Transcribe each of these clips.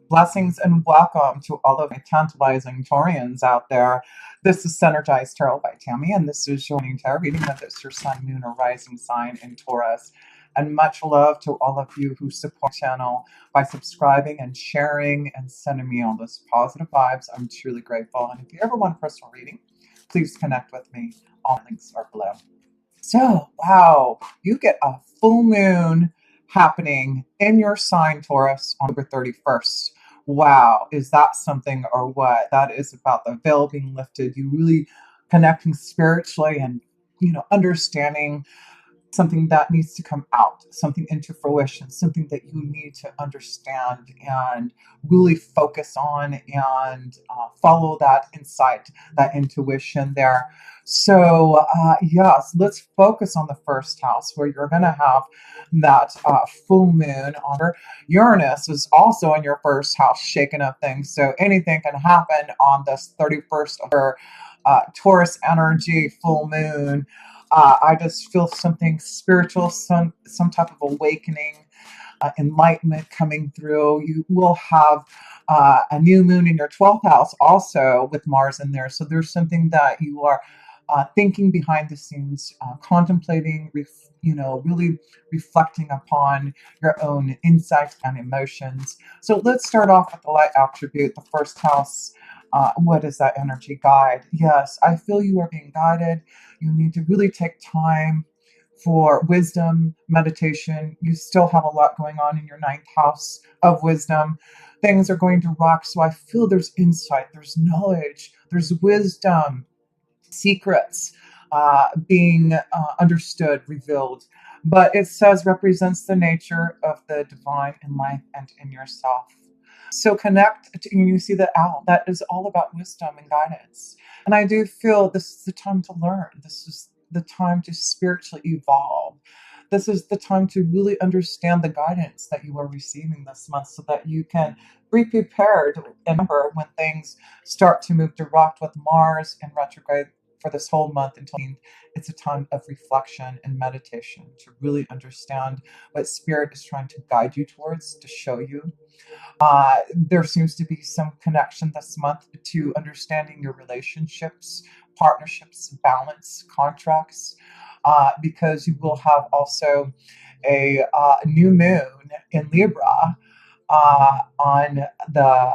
Blessings and welcome to all of my tantalizing Taurians out there. This is Synergized Tarot by Tammy, and this is your morning tarot reading of it's your sun, moon, or rising sign in Taurus. And much love to all of you who support the channel by subscribing and sharing and sending me all those positive vibes. I'm truly grateful. And if you ever want a personal reading, please connect with me. All links are below. So, wow, you get a full moon happening in your sign, Taurus, on October 31st. Wow, is that something or what? That is about the veil being lifted. You really connecting spiritually and, understanding something that needs to come out, something into fruition, something that you need to understand and really focus on and follow that insight, that intuition there. So, yes, let's focus on the first house where you're going to have that full moon on her. Uranus is also in your first house, shaking up things. So anything can happen on this 31st of her Taurus energy full moon. I just feel something spiritual, some type of awakening, enlightenment coming through. You will have a new moon in your 12th house also with Mars in there. So there's something that you are thinking behind the scenes, contemplating, really reflecting upon your own insights and emotions. So let's start off with the light attribute, the first house. What is that energy guide? Yes, I feel you are being guided. You need to really take time for wisdom, meditation. You still have a lot going on in your ninth house of wisdom. Things are going to rock. So I feel there's insight, there's knowledge, there's wisdom, secrets being understood, revealed. But it says represents the nature of the divine in life and in yourself. So connect to, you see the owl, that is all about wisdom and guidance. And I do feel this is the time to learn. This is the time to spiritually evolve. This is the time to really understand the guidance that you are receiving this month so that you can be prepared. Remember, when things start to move direct with Mars in retrograde for this whole month until it's a time of reflection and meditation to really understand what spirit is trying to guide you towards, to show you. There seems to be some connection this month to understanding your relationships, partnerships, balance, contracts, because you will have also a new moon in Libra on the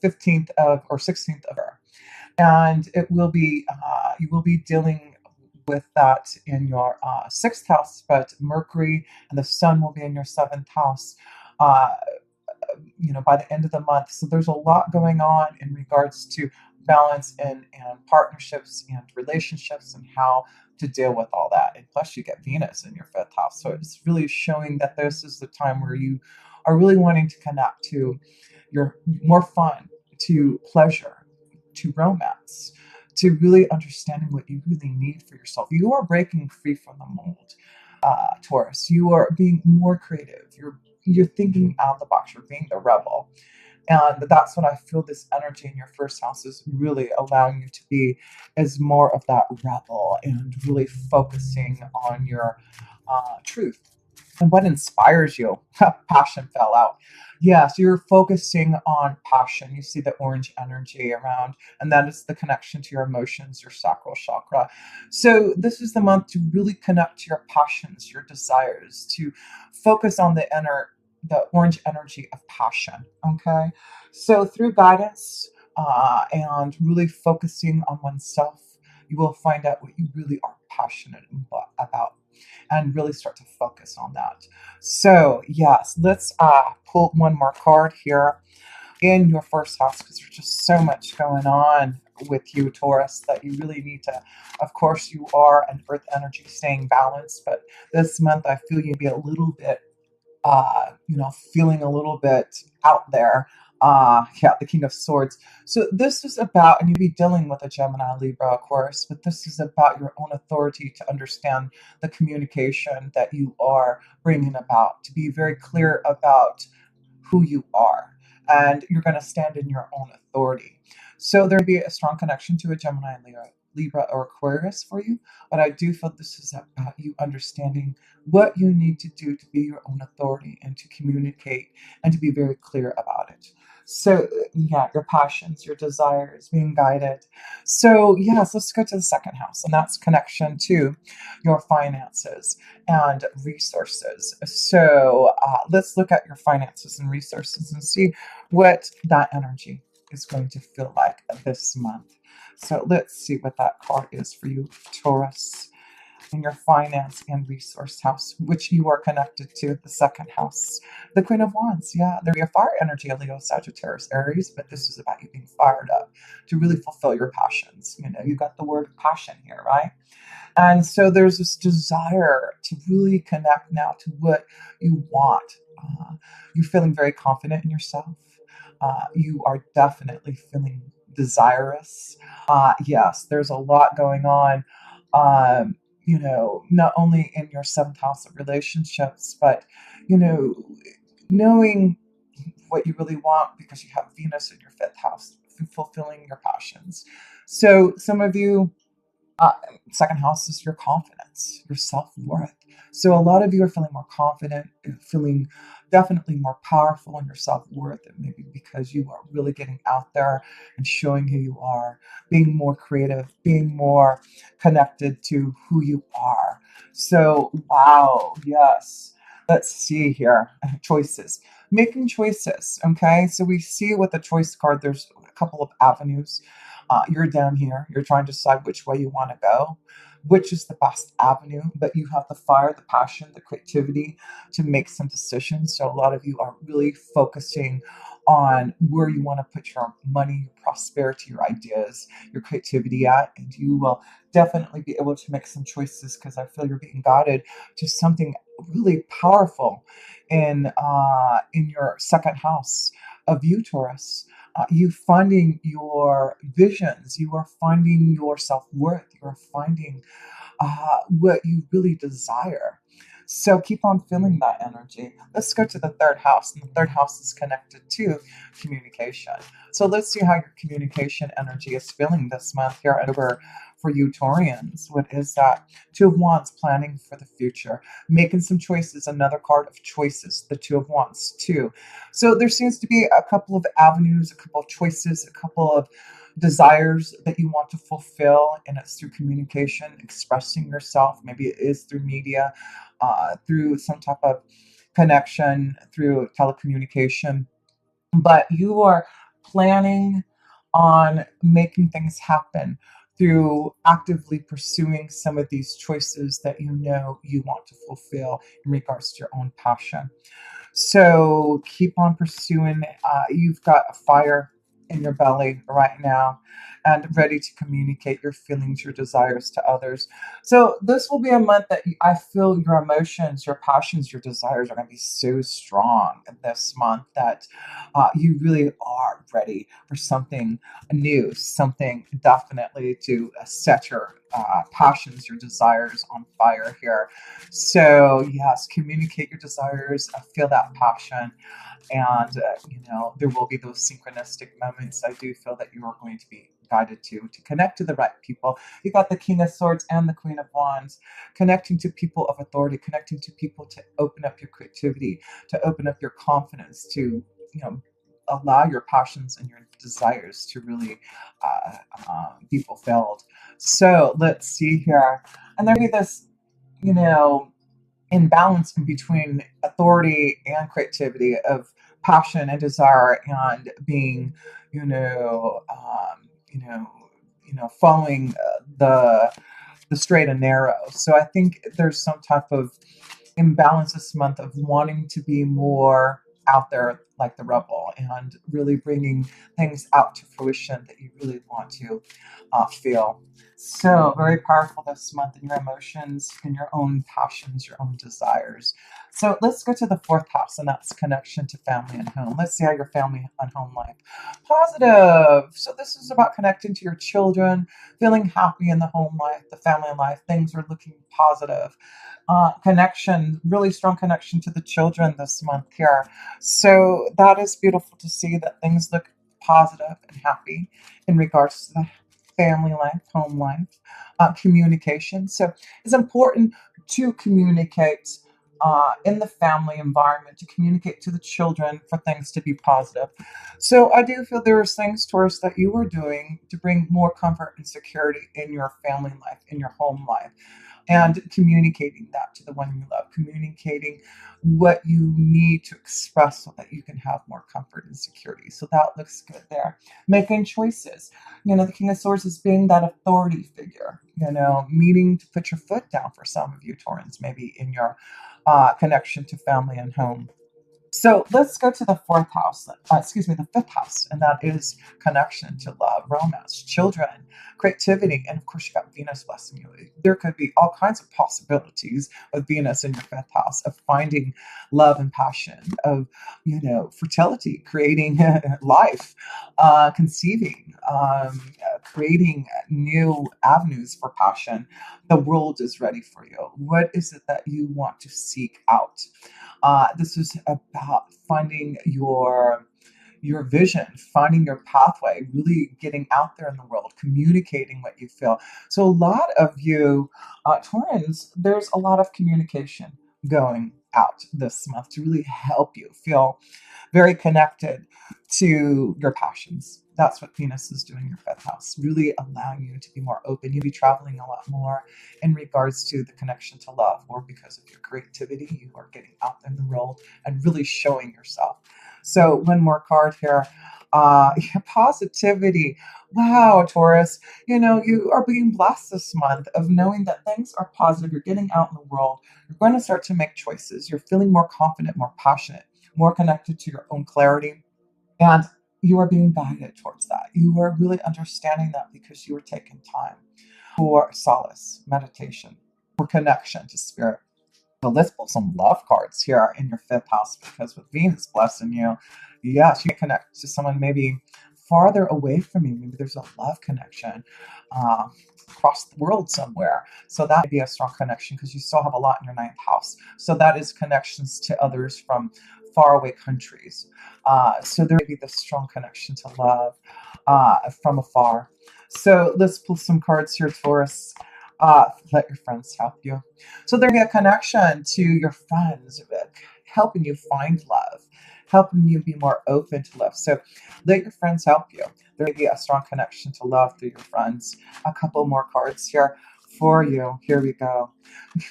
15th of or 16th of her. And it will be you will be dealing with that in your sixth house, but Mercury and the Sun will be in your seventh house. Uh, by the end of the month. So there's a lot going on in regards to balance and partnerships and relationships and how to deal with all that. And plus, you get Venus in your fifth house, so it's really showing that this is the time where you are really wanting to connect to your more fun, to pleasure, to romance, to really understanding what you really need for yourself. You are breaking free from the mold, Taurus. You are being more creative. You're thinking out of the box. You're being the rebel. And that's what I feel this energy in your first house is really allowing you to be, is more of that rebel and really focusing on your truth. And what inspires you? Passion fell out. Yes, you're focusing on passion. You see the orange energy around, and that is the connection to your emotions, your sacral chakra. So this is the month to really connect to your passions, your desires, to focus on the orange energy of passion. Okay, so through guidance and really focusing on oneself, you will find out what you really are passionate about and really start to focus on that. So yes, let's pull one more card here in your first house, because there's just so much going on with you, Taurus, that you really need to, of course, you are an earth energy staying balanced, but this month I feel you'd be a little bit feeling a little bit out there. The King of Swords. So this is about, and you'll be dealing with a Gemini, Libra, of course, but this is about your own authority to understand the communication that you are bringing about, to be very clear about who you are, and you're going to stand in your own authority. So there'll be a strong connection to a Gemini, Libra or Aquarius for you, but I do feel this is about you understanding what you need to do to be your own authority and to communicate and to be very clear about it. So, yeah, your passions, your desires, being guided. So, yes, let's go to the second house, and that's connection to your finances and resources. So, let's look at your finances and resources and see what that energy is going to feel like this month. So, let's see what that card is for you, Taurus, in your finance and resource house, which you are connected to, the second house. The Queen of Wands, yeah, there'll be a fire energy, a Leo, Sagittarius, Aries, but this is about you being fired up to really fulfill your passions. You know, you got the word passion here, right? And so there's this desire to really connect now to what you want. You're feeling very confident in yourself. You are definitely feeling desirous. Yes, there's a lot going on. Not only in your seventh house of relationships, but you know, knowing what you really want because you have Venus in your fifth house, fulfilling your passions. So some of you, uh, second house is your confidence, your self worth. So a lot of you are feeling more confident, feeling definitely more powerful in your self worth, and maybe because you are really getting out there and showing who you are, being more creative, being more connected to who you are. So, wow, yes. Let's see here. Choices. Making choices. Okay. So we see with the choice card, there's a couple of avenues. You're down here. You're trying to decide which way you want to go, which is the best avenue, but you have the fire, the passion, the creativity to make some decisions. So a lot of you are really focusing on where you want to put your money, your prosperity, your ideas, your creativity at, and you will definitely be able to make some choices because I feel you're being guided to something really powerful in your second house of you, Taurus. You finding your visions, you are finding your self worth, you are finding what you really desire. So keep on feeling that energy. Let's go to the third house, and the third house is connected to communication. So let's see how your communication energy is feeling this month here over for you Taurians. What is that? Two of Wands, planning for the future, making some choices. Another card of choices, the Two of Wands, too. So there seems to be a couple of avenues, a couple of choices, a couple of desires that you want to fulfill, and it's through communication, expressing yourself. Maybe it is through media, through some type of connection, through telecommunication, but you are planning on making things happen through actively pursuing some of these choices that you know you want to fulfill in regards to your own passion. So keep on pursuing. You've got a fire in your belly right now and ready to communicate your feelings, your desires to others. So this will be a month that I feel your emotions, your passions, your desires are going to be so strong this month that you really are ready for something new, something definitely to set your passions, your desires on fire here. So, yes, communicate your desires, feel that passion, and there will be those synchronistic moments. I do feel that you are going to be guided to connect to the right people. You got the King of Swords and the Queen of Wands, connecting to people of authority, connecting to people to open up your creativity, to open up your confidence, to allow your passions and your desires to really be fulfilled. So let's see here, and there'll be this, you know imbalance in between authority and creativity, of passion and desire, and being, you know, following the straight and narrow. So I think there's some type of imbalance this month of wanting to be more out there like the rebel and really bringing things out to fruition that you really want to feel. So very powerful this month in your emotions, in your own passions, your own desires. So let's go to the fourth house, and that's connection to family and home. Let's see how your family and home life. Positive. So this is about connecting to your children, feeling happy in the home life, the family life. Things are looking positive. Connection, really strong connection to the children this month here. So that is beautiful to see that things look positive and happy in regards to the family life, home life, communication. So it's important to communicate in the family environment, to communicate to the children for things to be positive. So I do feel there's things, Taurus, that you are doing to bring more comfort and security in your family life, in your home life, and communicating that to the one you love, communicating what you need to express so that you can have more comfort and security. So that looks good there. Making choices. The King of Swords is being that authority figure, needing to put your foot down for some of you, Taurans, maybe in your connection to family and home. So let's go to the fourth house, the fifth house, and that is connection to love, romance, children, creativity, and of course, you got Venus blessing you. There could be all kinds of possibilities with Venus in your fifth house of finding love and passion, of, fertility, creating life, conceiving, creating new avenues for passion. The world is ready for you. What is it that you want to seek out? This is about finding your vision, finding your pathway, really getting out there in the world, communicating what you feel. So a lot of you, Taurans, there's a lot of communication going out this month to really help you feel very connected to your passions. That's what Venus is doing in your fifth house, really allowing you to be more open. You'll be traveling a lot more in regards to the connection to love, or because of your creativity, you are getting out in the world and really showing yourself. So one more card here. Positivity. Wow, Taurus, you are being blessed this month of knowing that things are positive. You're getting out in the world. You're going to start to make choices. You're feeling more confident, more passionate, more connected to your own clarity. And you are being guided towards that. You are really understanding that because you are taking time for solace, meditation, for connection to spirit. So let's pull some love cards here in your fifth house, because with Venus blessing you, yes, you connect to someone maybe farther away from you. Maybe there's a love connection uh, across the world somewhere. So that would be a strong connection because you still have a lot in your ninth house. So that is connections to others from faraway countries. So there may be this strong connection to love from afar. So let's pull some cards here, Taurus. Let your friends help you. So there be a connection to your friends, helping you find love, helping you be more open to love. So let your friends help you. There may be a strong connection to love through your friends. A couple more cards here for you. Here we go.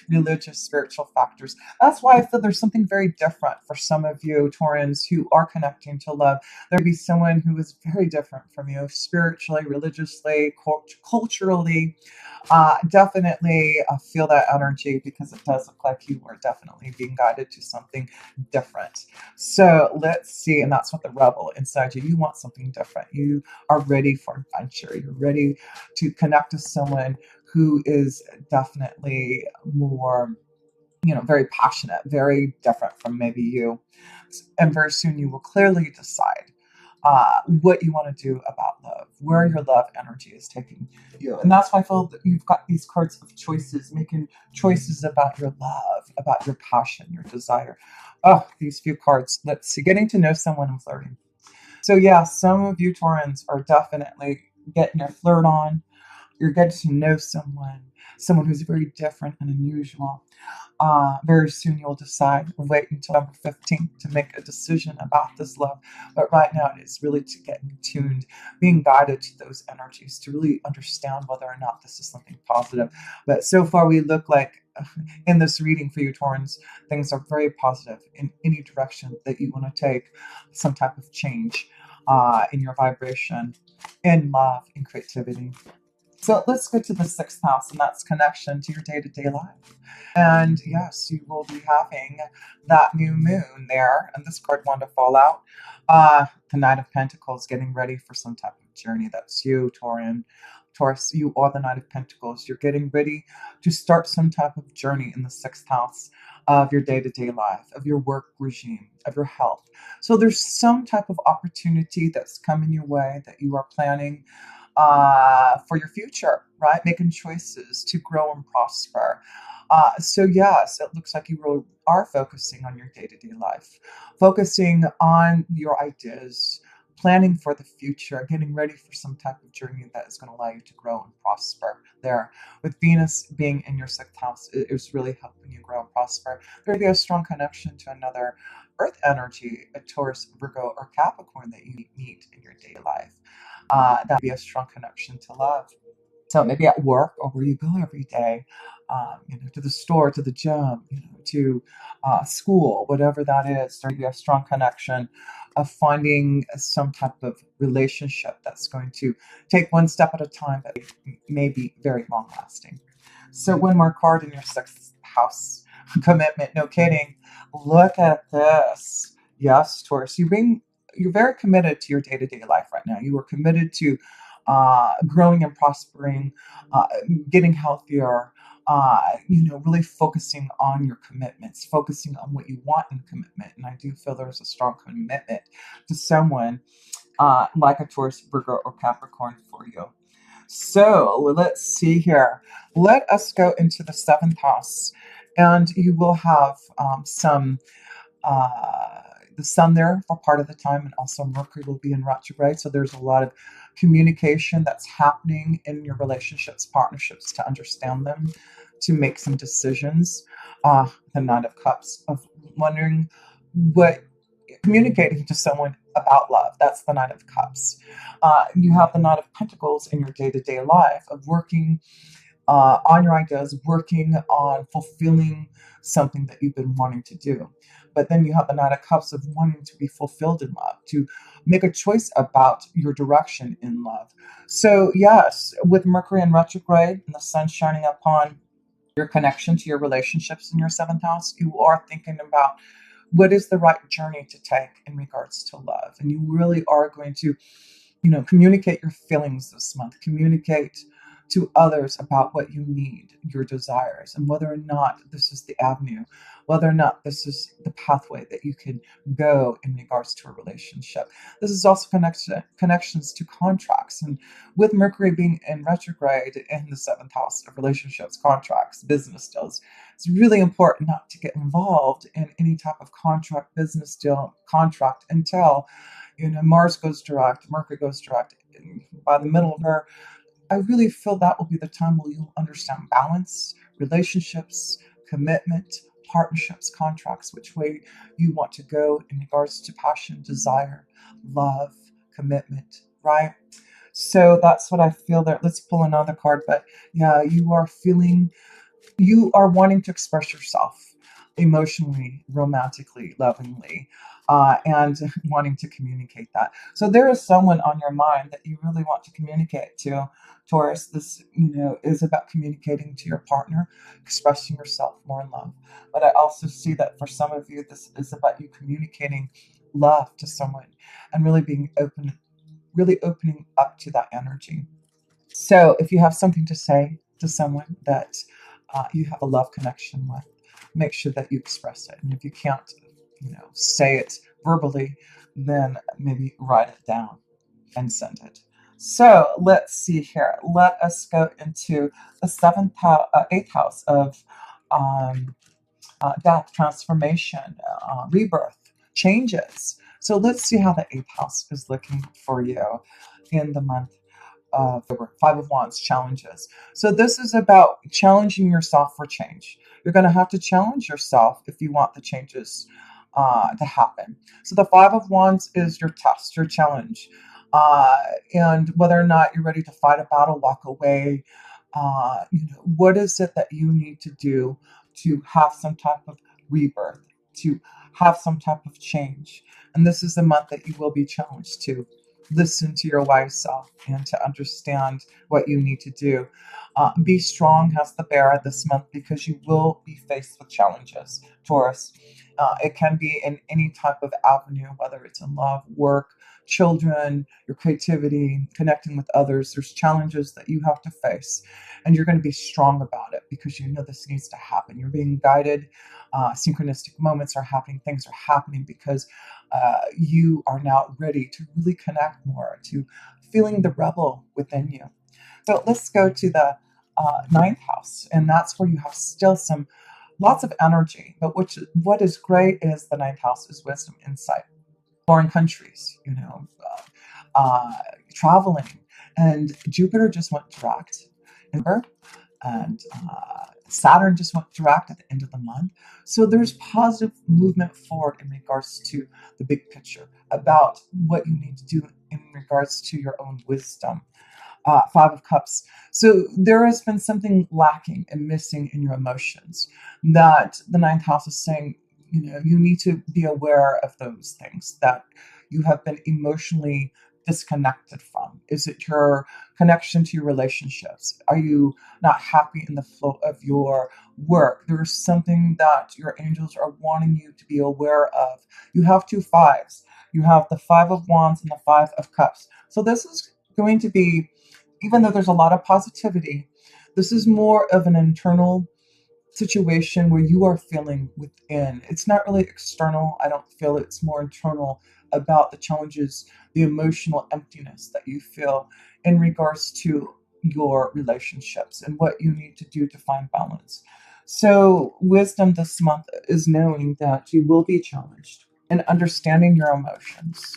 Religious, spiritual factors. That's why I feel there's something very different for some of you, Taurans, who are connecting to love. There'd be someone who is very different from you, spiritually, religiously, culturally. Definitely feel that energy, because it does look like you are definitely being guided to something different. So let's see, and that's what the rebel inside you. You want something different. You are ready for adventure. You're ready to connect to someone who is definitely more, very passionate, very different from maybe you. And very soon you will clearly decide what you want to do about love, where your love energy is taking you. And that's why I feel that you've got these cards of choices, making choices about your love, about your passion, your desire. Oh, these few cards. Let's see, getting to know someone and flirting. So yeah, some of you Taurans are definitely getting your flirt on. You're getting to know someone who's very different and unusual. Very soon you'll decide. Wait until November 15th to make a decision about this love. But right now it is really to get tuned, being guided to those energies, to really understand whether or not this is something positive. But so far we look like, in this reading for you, Taurans, things are very positive in any direction that you want to take some type of change in your vibration, in love, in creativity. So let's go to the sixth house, and that's connection to your day-to-day life. And yes, you will be having that new moon there, and this card wanted to fall out. The Knight of Pentacles, getting ready for some type of journey. That's you, Tauran. Taurus, you are the Knight of Pentacles. You're getting ready to start some type of journey in the sixth house of your day-to-day life, of your work regime, of your health. So there's some type of opportunity that's coming your way that you are planning for your future, right? Making choices to grow and prosper. So yes, it looks like you really are focusing on your day-to-day life, focusing on your ideas, planning for the future, getting ready for some type of journey that is going to allow you to grow and prosper there. With Venus being in your sixth house, it is really helping you grow and prosper. There will be a strong connection to another earth energy, a Taurus, Virgo, or Capricorn that you meet in your daily life. That would be a strong connection to love. So maybe at work or where you go every day, to the store, to the gym, to school, whatever that is, there may be a strong connection of finding some type of relationship that's going to take one step at a time, but may be very long lasting. So one more card in your sixth house, commitment, no kidding. Look at this. Yes, Taurus, you're very committed to your day-to-day life right now. You are committed to growing and prospering, uh, getting healthier, really focusing on your commitments, focusing on what you want in commitment. And I do feel there's a strong commitment to someone like a Taurus, Virgo, or Capricorn for you. So let's see here. Let us go into the seventh house, and you will have some the sun there for part of the time, and also Mercury will be in retrograde. So there's a lot of communication that's happening in your relationships, partnerships, to understand them, to make some decisions. The Knight of Cups, of wondering what, communicating to someone about love. That's the Knight of Cups. You have the Knight of Pentacles in your day-to-day life of working on your ideas, working on fulfilling something that you've been wanting to do. But then you have the Knight of Cups of wanting to be fulfilled in love, to make a choice about your direction in love. So yes, with Mercury in retrograde and the sun shining upon your connection to your relationships in your seventh house, you are thinking about what is the right journey to take in regards to love. And you really are going to, communicate your feelings this month, communicate to others about what you need, your desires, and whether or not this is the avenue, whether or not this is the pathway that you can go in regards to a relationship. This is also connections to contracts. And with Mercury being in retrograde in the seventh house of relationships, contracts, business deals, it's really important not to get involved in any type of contract, business deal, contract until Mars goes direct, Mercury goes direct. By the middle of her, I really feel that will be the time where you'll understand balance, relationships, commitment, partnerships, contracts, which way you want to go in regards to passion, desire, love, commitment, right? So that's what I feel there. Let's pull another card. But yeah, you are wanting to express yourself emotionally, romantically, lovingly, and wanting to communicate that. So there is someone on your mind that you really want to communicate to. Taurus, this, is about communicating to your partner, expressing yourself more in love. But I also see that for some of you, this is about you communicating love to someone and really being open, really opening up to that energy. So if you have something to say to someone that you have a love connection with, make sure that you express it. And if you can't, say it verbally, then maybe write it down and send it. So let's see here. Let us go into the eighth house of death, transformation, rebirth, changes. So let's see how the eighth house is looking for you in the month of February. Five of Wands, challenges. So this is about challenging yourself for change. You're going to have to challenge yourself if you want the changes to happen. So the Five of Wands is your test, your challenge. And whether or not you're ready to fight a battle, walk away, what is it that you need to do to have some type of rebirth, to have some type of change? And this is the month that you will be challenged to listen to your wise self and to understand what you need to do. Be strong as the bear this month because you will be faced with challenges, Taurus. It can be in any type of avenue, whether it's in love, work, children, your creativity, connecting with others. There's challenges that you have to face, and you're going to be strong about it because you know this needs to happen. You're being guided. Synchronistic moments are happening. Things are happening because you are now ready to really connect more to feeling the rebel within you. So let's go to the ninth house, and that's where you have still lots of energy. But what is great is the ninth house is wisdom, insight. foreign countries, traveling. And Jupiter just went direct in her, and Saturn just went direct at the end of the month. So there's positive movement forward in regards to the big picture about what you need to do in regards to your own wisdom. Five of Cups. So there has been something lacking and missing in your emotions that the ninth house is saying, you need to be aware of those things that you have been emotionally disconnected from. Is it your connection to your relationships? Are you not happy in the flow of your work? There's something that your angels are wanting you to be aware of. You have two fives. You have the Five of Wands and the Five of Cups. So this is going to be, even though there's a lot of positivity, this is more of an internal situation where you are feeling within. It's not really external. I don't feel it's more internal about the challenges, the emotional emptiness that you feel in regards to your relationships and what you need to do to find balance. So, wisdom this month is knowing that you will be challenged and understanding your emotions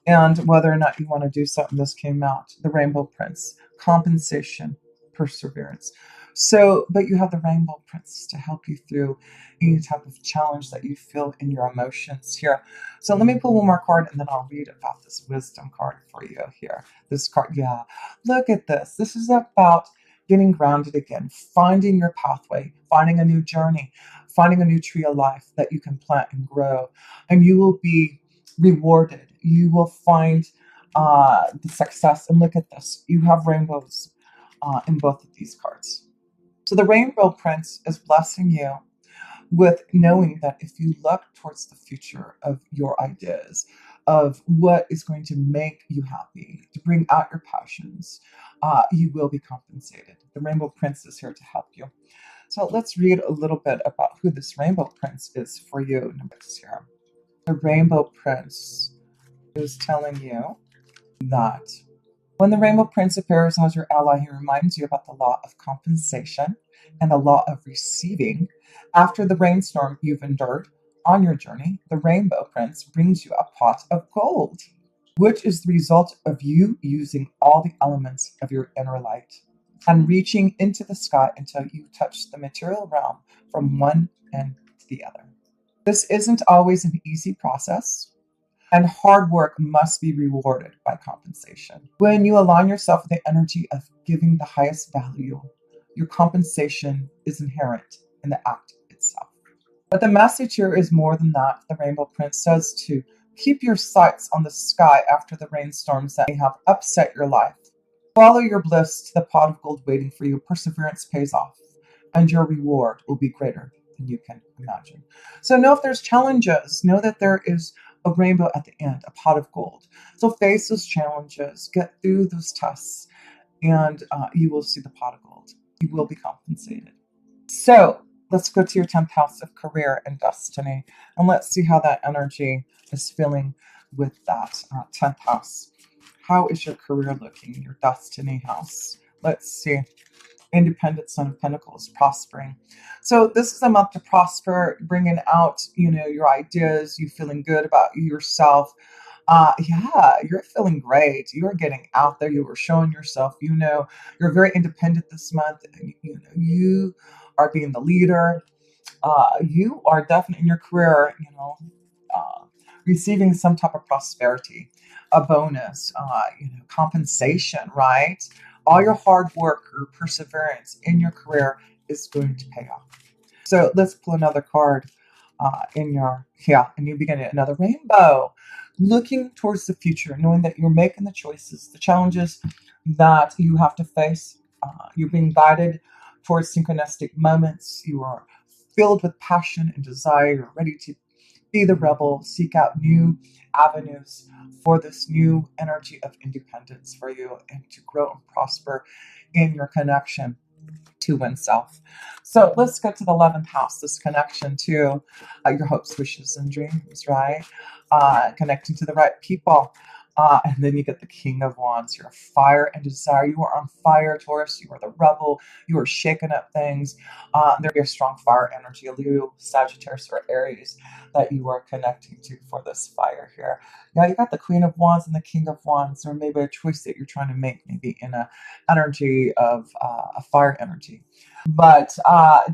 and whether or not you want to do something. This came out, the Rainbow Prince, compensation, perseverance. So, but you have the Rainbow Prince to help you through any type of challenge that you feel in your emotions here. So let me pull one more card and then I'll read about this wisdom card for you here. This card, yeah, look at this. This is about getting grounded again, finding your pathway, finding a new journey, finding a new tree of life that you can plant and grow, and you will be rewarded. You will find the success. And look at this. You have rainbows in both of these cards. So the Rainbow Prince is blessing you with knowing that if you look towards the future of your ideas, of what is going to make you happy, to bring out your passions, you will be compensated. The Rainbow Prince is here to help you. So let's read a little bit about who this Rainbow Prince is for you. Here. The Rainbow Prince is telling you that when the Rainbow Prince appears as your ally, he reminds you about the law of compensation and the law of receiving. After the rainstorm you've endured on your journey, the Rainbow Prince brings you a pot of gold, which is the result of you using all the elements of your inner light and reaching into the sky until you touch the material realm from one end to the other. This isn't always an easy process, and hard work must be rewarded by compensation. When you align yourself with the energy of giving the highest value, your compensation is inherent in the act itself. But the message here is more than that. The Rainbow Prince says to keep your sights on the sky after the rainstorms that may have upset your life. Follow your bliss to the pot of gold waiting for you. Perseverance pays off, and your reward will be greater than you can imagine. So know if there's challenges, know that there is a rainbow at the end, a pot of gold. So face those challenges, get through those tests, and you will see the pot of gold. You will be compensated. So let's go to your 10th house of career and destiny, and let's see how that energy is feeling with that 10th house. How is your career looking, your destiny house? Let's see. Independent Son of Pentacles, prospering. So this is a month to prosper, bringing out, your ideas, you feeling good about yourself. Yeah, you're feeling great. You're getting out there. You were showing yourself, you're very independent this month. You are being the leader. You are definitely in your career, receiving some type of prosperity, a bonus, compensation, right? All your hard work or perseverance in your career is going to pay off. So let's pull another card a new beginning, another rainbow. Looking towards the future, knowing that you're making the choices, the challenges that you have to face. You're being guided towards synchronistic moments. You are filled with passion and desire. You're ready to be the rebel, seek out new avenues for this new energy of independence for you and to grow and prosper in your connection to oneself. So let's get to the 11th house, this connection to your hopes, wishes, and dreams, right? Connecting to the right people. And then you get the King of Wands. You're fire and desire. You are on fire, Taurus. You are the rebel. You are shaking up things. There'll be a strong fire energy, Leo, Sagittarius, or Aries that you are connecting to for this fire here. Now you got the Queen of Wands and the King of Wands, or maybe a choice that you're trying to make, maybe in a energy of a fire energy. But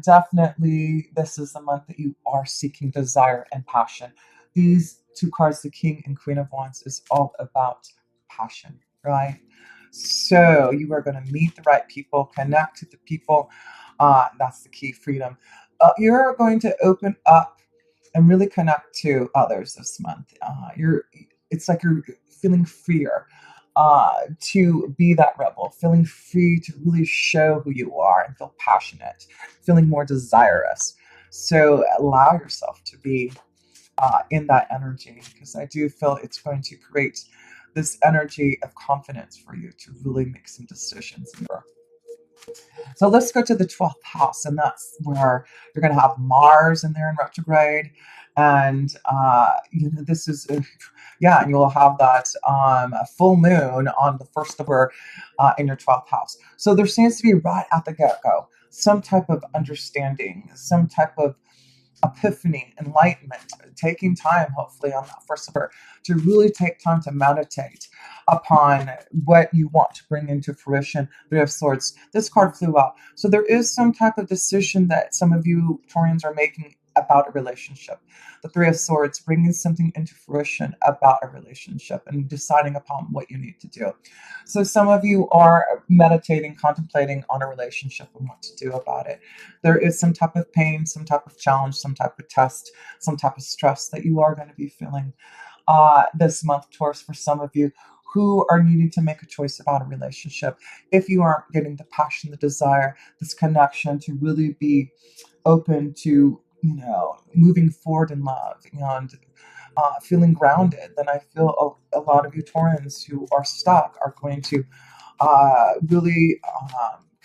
definitely, this is the month that you are seeking desire and passion. These two cards, the King and Queen of Wands, is all about passion, right? So you are going to meet the right people, connect to the people. That's the key, freedom. You're going to open up and really connect to others this month. It's like you're feeling freer to be that rebel, feeling free to really show who you are and feel passionate, feeling more desirous. So allow yourself to be in that energy, because I do feel it's going to create this energy of confidence for you to really make some decisions. So let's go to the 12th house, and that's where you're going to have Mars in there in retrograde. And, this is, yeah, and you'll have that full moon on the 1st of October in your 12th house. So there seems to be right at the get go some type of understanding, some type of epiphany, enlightenment, taking time, hopefully, on that 1st of October to really take time to meditate upon what you want to bring into fruition. Three of Swords. This card flew out. So there is some type of decision that some of you Taurians are making about a relationship. The Three of Swords, bringing something into fruition about a relationship and deciding upon what you need to do. So some of you are meditating, contemplating on a relationship and what to do about it. There is some type of pain, some type of challenge, some type of test, some type of stress that you are going to be feeling this month, Taurus, for some of you who are needing to make a choice about a relationship. If you aren't getting the passion, the desire, this connection to really be open to, moving forward in love and feeling grounded, then I feel a lot of you Taurans who are stuck are going to really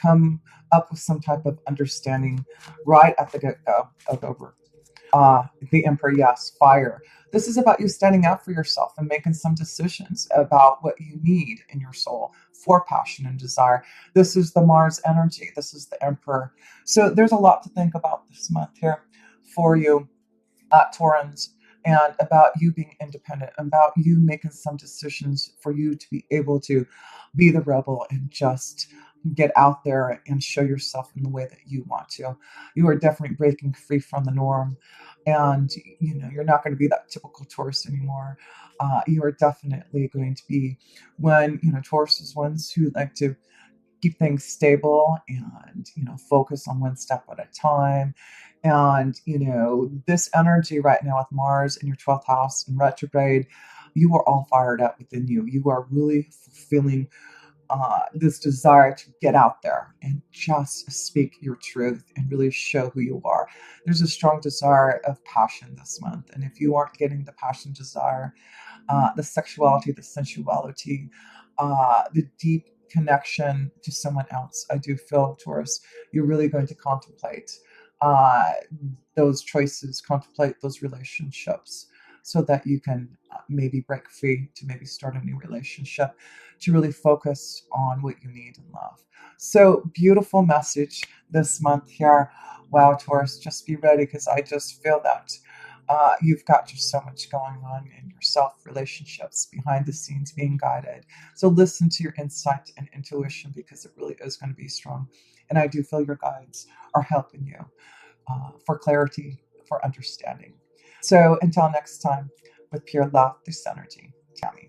come up with some type of understanding right at the get-go of over. The Emperor, yes, fire. This is about you standing up for yourself and making some decisions about what you need in your soul for passion and desire. This is the Mars energy. This is the Emperor. So there's a lot to think about this month here for you, Taurans, and about you being independent, about you making some decisions for you to be able to be the rebel and just get out there and show yourself in the way that you want to. You are definitely breaking free from the norm, and you're not going to be that typical Taurus anymore. You are definitely going to be when Taurus is ones who like to keep things stable and focus on one step at a time. And this energy right now with Mars in your 12th house in retrograde, you are all fired up within you. You are really fulfilling this desire to get out there and just speak your truth and really show who you are. There's a strong desire of passion this month, and if you aren't getting the passion, desire, the sexuality, the sensuality, the deep connection to someone else, I do feel, Taurus, you're really going to contemplate uh, those choices, contemplate those relationships, so that you can maybe break free to maybe start a new relationship, to really focus on what you need in love. So beautiful message this month here. Wow, Taurus, just be ready, because I just feel that you've got just so much going on in yourself, relationships, behind the scenes, being guided. So listen to your insight and intuition, because it really is going to be strong. And I do feel your guides are helping you for clarity, for understanding. So until next time, with pure love, this energy, Tammy.